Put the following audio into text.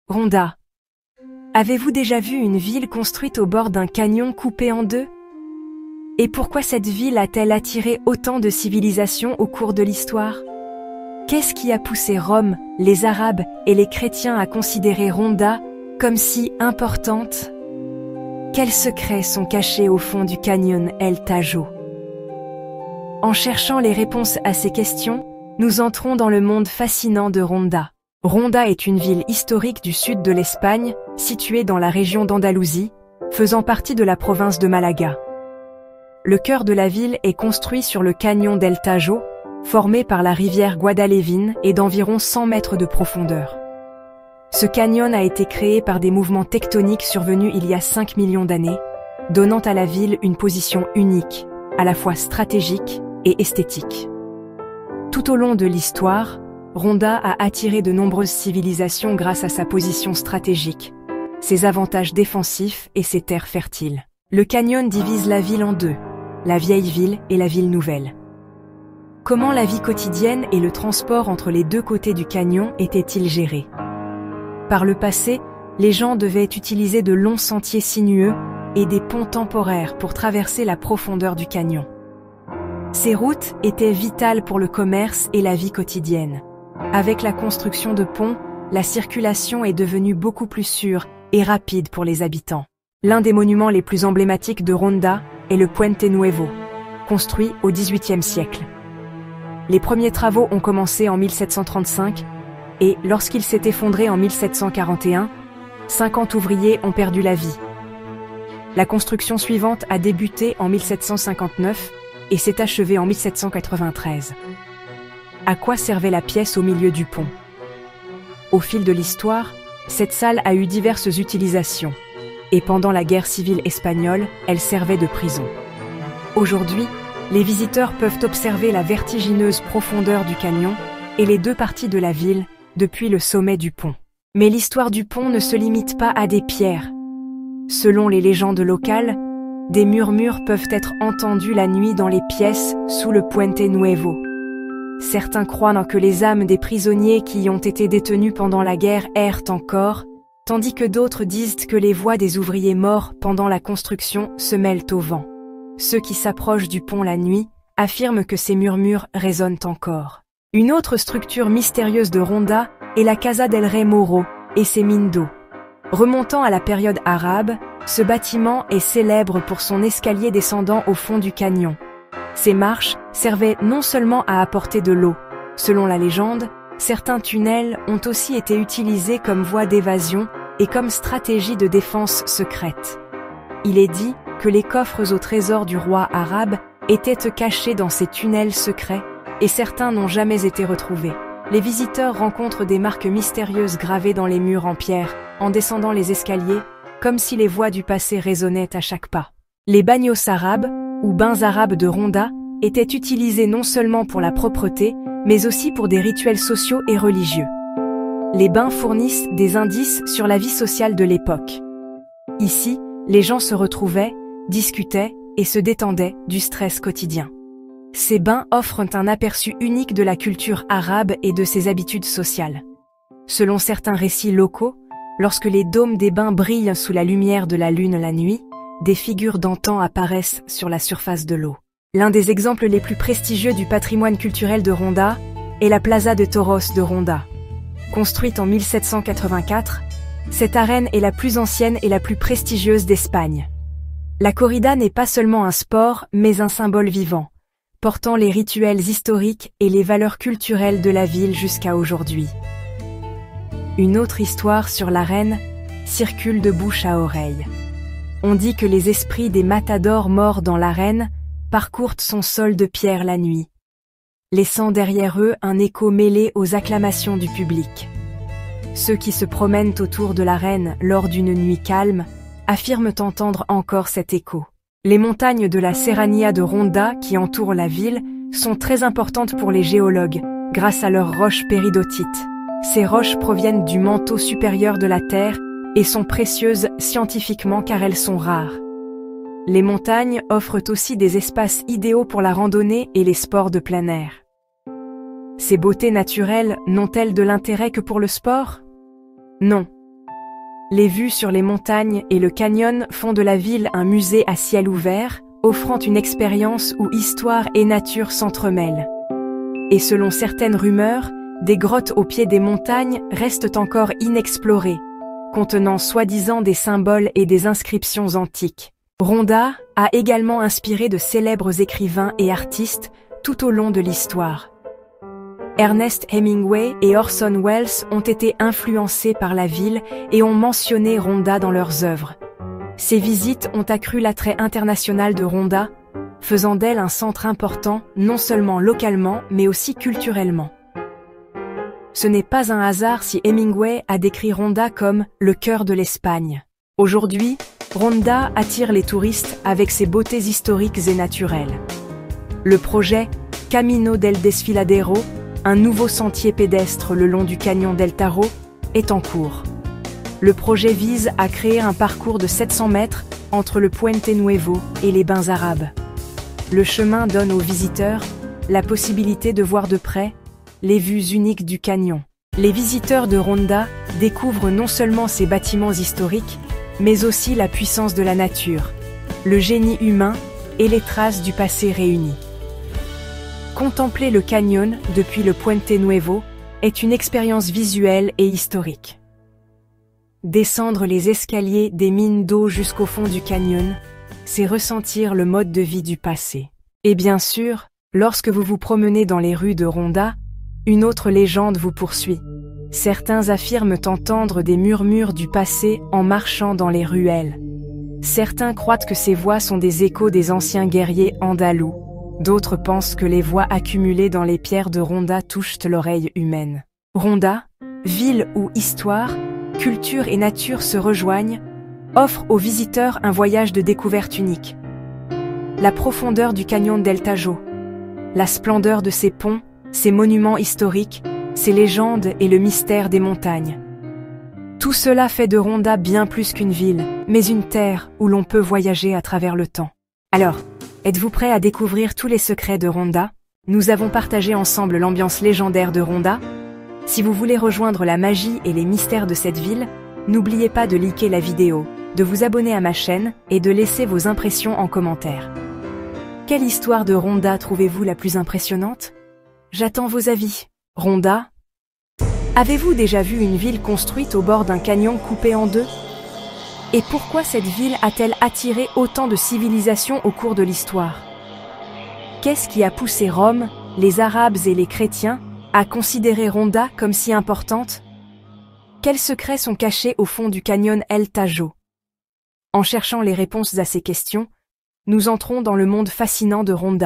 Ronda. Avez-vous déjà vu une ville construite au bord d'un canyon coupé en deux? Et pourquoi cette ville a-t-elle attiré autant de civilisations au cours de l'histoire? Qu'est-ce qui a poussé Rome, les Arabes et les chrétiens à considérer Ronda comme si importante? Quels secrets sont cachés au fond du canyon El Tajo? En cherchant les réponses à ces questions, nous entrons dans le monde fascinant de Ronda. Ronda est une ville historique du sud de l'Espagne, située dans la région d'Andalousie, faisant partie de la province de Malaga. Le cœur de la ville est construit sur le canyon del Tajo, formé par la rivière Guadalevin et d'environ 100 mètres de profondeur. Ce canyon a été créé par des mouvements tectoniques survenus il y a 5 millions d'années, donnant à la ville une position unique, à la fois stratégique et esthétique. Tout au long de l'histoire, Ronda a attiré de nombreuses civilisations grâce à sa position stratégique, ses avantages défensifs et ses terres fertiles. Le canyon divise la ville en deux, la vieille ville et la ville nouvelle. Comment la vie quotidienne et le transport entre les deux côtés du canyon étaient-ils gérés? Par le passé, les gens devaient utiliser de longs sentiers sinueux et des ponts temporaires pour traverser la profondeur du canyon. Ces routes étaient vitales pour le commerce et la vie quotidienne. Avec la construction de ponts, la circulation est devenue beaucoup plus sûre et rapide pour les habitants. L'un des monuments les plus emblématiques de Ronda est le Puente Nuevo, construit au XVIIIe siècle. Les premiers travaux ont commencé en 1735 et, lorsqu'il s'est effondré en 1741, 50 ouvriers ont perdu la vie. La construction suivante a débuté en 1759 et s'est achevée en 1793. À quoi servait la pièce au milieu du pont? Au fil de l'histoire, cette salle a eu diverses utilisations, et pendant la guerre civile espagnole, elle servait de prison. Aujourd'hui, les visiteurs peuvent observer la vertigineuse profondeur du canyon et les deux parties de la ville depuis le sommet du pont. Mais l'histoire du pont ne se limite pas à des pierres. Selon les légendes locales, des murmures peuvent être entendus la nuit dans les pièces sous le Puente Nuevo. Certains croient que les âmes des prisonniers qui y ont été détenus pendant la guerre errent encore, tandis que d'autres disent que les voix des ouvriers morts pendant la construction se mêlent au vent. Ceux qui s'approchent du pont la nuit affirment que ces murmures résonnent encore. Une autre structure mystérieuse de Ronda est la Casa del Rey Moro et ses mines d'eau. Remontant à la période arabe, ce bâtiment est célèbre pour son escalier descendant au fond du canyon. Ces marches servaient non seulement à apporter de l'eau. Selon la légende, certains tunnels ont aussi été utilisés comme voie d'évasion et comme stratégie de défense secrète. Il est dit que les coffres au trésor du roi arabe étaient cachés dans ces tunnels secrets et certains n'ont jamais été retrouvés. Les visiteurs rencontrent des marques mystérieuses gravées dans les murs en pierre, en descendant les escaliers, comme si les voix du passé résonnaient à chaque pas. Les bagnos arabes, ou bains arabes de Ronda, étaient utilisés non seulement pour la propreté, mais aussi pour des rituels sociaux et religieux. Les bains fournissent des indices sur la vie sociale de l'époque. Ici, les gens se retrouvaient, discutaient et se détendaient du stress quotidien. Ces bains offrent un aperçu unique de la culture arabe et de ses habitudes sociales. Selon certains récits locaux, lorsque les dômes des bains brillent sous la lumière de la lune la nuit, des figures d'antan apparaissent sur la surface de l'eau. L'un des exemples les plus prestigieux du patrimoine culturel de Ronda est la Plaza de Toros de Ronda. Construite en 1784, cette arène est la plus ancienne et la plus prestigieuse d'Espagne. La corrida n'est pas seulement un sport, mais un symbole vivant, portant les rituels historiques et les valeurs culturelles de la ville jusqu'à aujourd'hui. Une autre histoire sur l'arène circule de bouche à oreille. On dit que les esprits des matadors morts dans l'arène parcourent son sol de pierre la nuit, laissant derrière eux un écho mêlé aux acclamations du public. Ceux qui se promènent autour de l'arène lors d'une nuit calme affirment entendre encore cet écho. Les montagnes de la Serranía de Ronda qui entourent la ville sont très importantes pour les géologues, grâce à leurs roches péridotites. Ces roches proviennent du manteau supérieur de la Terre et sont précieuses scientifiquement car elles sont rares. Les montagnes offrent aussi des espaces idéaux pour la randonnée et les sports de plein air. Ces beautés naturelles n'ont-elles de l'intérêt que pour le sport? Non. Les vues sur les montagnes et le canyon font de la ville un musée à ciel ouvert, offrant une expérience où histoire et nature s'entremêlent. Et selon certaines rumeurs, des grottes au pied des montagnes restent encore inexplorées, contenant soi-disant des symboles et des inscriptions antiques. Ronda a également inspiré de célèbres écrivains et artistes tout au long de l'histoire. Ernest Hemingway et Orson Welles ont été influencés par la ville et ont mentionné Ronda dans leurs œuvres. Ces visites ont accru l'attrait international de Ronda, faisant d'elle un centre important non seulement localement mais aussi culturellement. Ce n'est pas un hasard si Hemingway a décrit Ronda comme « le cœur de l'Espagne ». Aujourd'hui, Ronda attire les touristes avec ses beautés historiques et naturelles. Le projet Camino del Desfiladero, un nouveau sentier pédestre le long du canyon del Tajo, est en cours. Le projet vise à créer un parcours de 700 mètres entre le Puente Nuevo et les Bains Arabes. Le chemin donne aux visiteurs la possibilité de voir de près les vues uniques du canyon. Les visiteurs de Ronda découvrent non seulement ces bâtiments historiques, mais aussi la puissance de la nature, le génie humain et les traces du passé réunies. Contempler le canyon depuis le Puente Nuevo est une expérience visuelle et historique. Descendre les escaliers des mines d'eau jusqu'au fond du canyon, c'est ressentir le mode de vie du passé. Et bien sûr, lorsque vous vous promenez dans les rues de Ronda, une autre légende vous poursuit. Certains affirment entendre des murmures du passé en marchant dans les ruelles. Certains croient que ces voix sont des échos des anciens guerriers andalous. D'autres pensent que les voix accumulées dans les pierres de Ronda touchent l'oreille humaine. Ronda, ville où histoire, culture et nature se rejoignent, offre aux visiteurs un voyage de découverte unique. La profondeur du canyon del Tajo, la splendeur de ses ponts, ses monuments historiques, ses légendes et le mystère des montagnes. Tout cela fait de Ronda bien plus qu'une ville, mais une terre où l'on peut voyager à travers le temps. Alors, êtes-vous prêt à découvrir tous les secrets de Ronda? Nous avons partagé ensemble l'ambiance légendaire de Ronda. Si vous voulez rejoindre la magie et les mystères de cette ville, n'oubliez pas de liker la vidéo, de vous abonner à ma chaîne et de laisser vos impressions en commentaire. Quelle histoire de Ronda trouvez-vous la plus impressionnante? J'attends vos avis. Ronda? Avez-vous déjà vu une ville construite au bord d'un canyon coupé en deux? Et pourquoi cette ville a-t-elle attiré autant de civilisations au cours de l'histoire? Qu'est-ce qui a poussé Rome, les Arabes et les chrétiens à considérer Ronda comme si importante? Quels secrets sont cachés au fond du canyon El Tajo? En cherchant les réponses à ces questions, nous entrons dans le monde fascinant de Ronda.